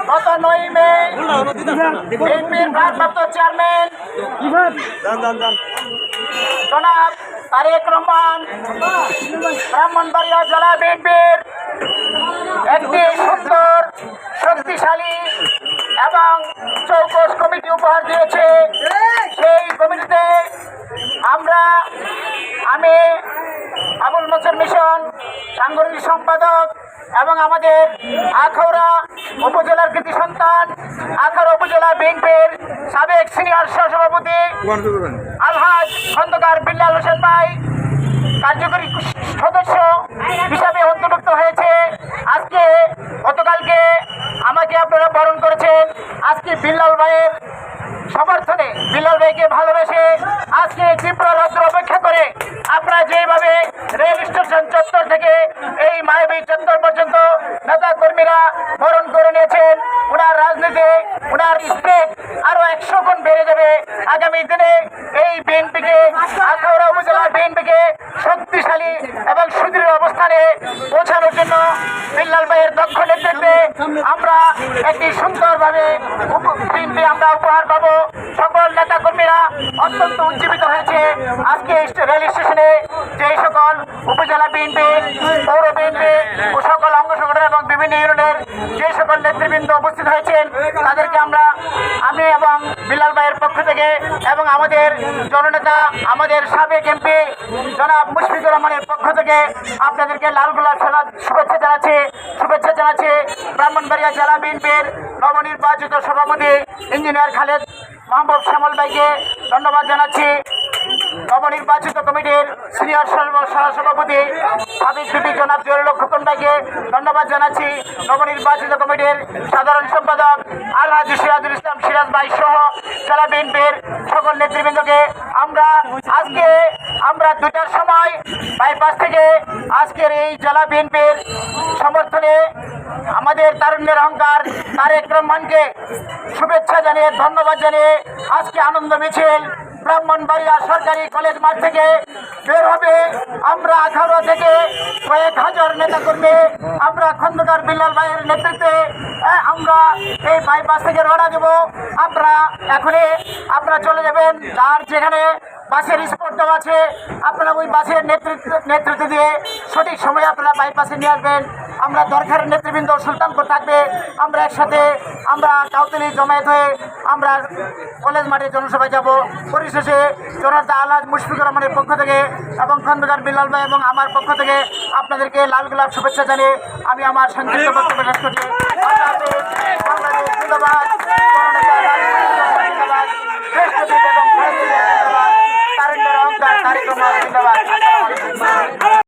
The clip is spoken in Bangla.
গত 9 মে বিএনপির ভারপ্রাপ্ত চেয়ারম্যান জনাব তারেক রহমান ব্রাহ্মণবাড়িয়া জেলা বিএনপির একটি সুন্দর শক্তিশালী এবং চৌকস কমিটি উপহার দিয়েছে। সেই কমিটিতে আমি আবুল মোসের মিশন সাংগঠনিক সম্পাদক এবং আমাদের আখাউড়া উপজেলার কৃতি সন্তান আখাউড়া উপজেলা বিএনপির সাবেক সিনিয়র সহসভাপতি আলহাজ খন্দকার বিল্লাল হোসেন ভাই কার্যকরী সদস্য হিসাবে অন্তর্ভুক্ত হয়েছে। গতকালকে আমাকে আপনারা বরণ করেছেন। আজকে বিল্লাল ভাইয়ের সমর্থনে, বিল্লাল ভাইকে ভালোবেসে আজকে তীব্র রৌদ্র অপেক্ষা করে আপনারা যেভাবে রেল স্টেশন চত্বর থেকে এই মায়াবী চত্বর পর্যন্ত নেতা কর্মীরা বরণ করে নিয়েছেন, ওনার রাজনীতি, ওনার স্টেট আরো 100 গুণ বেড়ে যাবে। আগামী দিনে এই বিএনপিকে, আখাউড়া উপজেলা বিএনপিকে শক্তিশালী এবং সুদৃঢ় অবস্থানে পৌঁছানোর জন্য বিল্লাল ভাইয়ের দক্ষ নেতৃত্বে আমরা একটি সুন্দরভাবে বিএনপি আমরা উপহার পাবো। সকল নেতা কর্মীরা অত্যন্ত উজ্জীবিত হয়েছে। আজকে রেল স্টেশনে যে সকল উপজেলা বিএনপি, পৌর বিএনপি ও সকল অঙ্গ সংগঠন এবং বিভিন্ন ইউনিয়নের যে সকল নেতৃবৃন্দ উপস্থিত হয়েছেন তাদেরকে আমি এবং বিল্লাল ভাইয়ের পক্ষ থেকে এবং আমাদের জননেতা, আমাদের সাবেক এমপি জনাব মুশফিকুর রহমানের পক্ষ থেকে আপনাদেরকে লাল গোলাপ শুভেচ্ছা জানাচ্ছি। ব্রাহ্মণবাড়িয়া জেলা বিএনপির নবনির্বাচিত সভাপতি ইঞ্জিনিয়ার খালেদ মাহবুব শ্যামল ভাইকে ধন্যবাদ জানাচ্ছি। নবনির্বাচিত কমিটির সিনিয়র সহসভাপতি সাবেক বিপি জনাব জহিরুল হক খোকন ভাইকে ধন্যবাদ জানাচ্ছি। নবনির্বাচিত কমিটির সাধারণ সম্পাদক আলহাজ সিরাজুল ইসলাম সিরাজ ভাই সহ জেলা বিএনপির সকল নেতৃবৃন্দকে আমরা 2টার সময় বাইপাস থেকে আজকের এই জেলা বিএনপির সমর্থনে আমাদের তারুণ্যের অহংকার তারেক রহমানকে শুভেচ্ছা জানিয়ে, ধন্যবাদ জানিয়ে আজকে আনন্দ মিছিল ব্রাহ্মণবাড়িয়া সরকারি কলেজ মাঠ থেকে বের হবে। আমরা আখাউড়া থেকে কয়েক হাজার নেতাকর্মী আমরা খন্দকার বিল্লাল ভাইয়ের নেতৃত্বে আমরা এই বাইপাস থেকে রওনা দেব। আপনারা চলে যাবেন, যার যেখানে বাসের স্পট দেওয়া আছে আপনারা ওই বাসের নেতৃত্ব দিয়ে সঠিক সময়ে আপনারা বাইপাসে নিয়ে আসবেন। আমরা দরকারের নেতৃবৃন্দ সুলতানপুর থাকবে, আমরা একসাথে কাউতলি জমায়েত হয়ে আমরা কলেজ মাঠে জনসভায় যাব। পরিশেষে জনতা আলহাজ মুশফিকুর রহমানের পক্ষ থেকে এবং খন্দকার বিল্লাল ভাই এবং আমার পক্ষ থেকে আপনাদেরকে লাল গোলাপ শুভেচ্ছা জানিয়ে আমি আমার সংক্ষিপ্ত বক্তব্য শেষ করছি। ধন্যবাদ।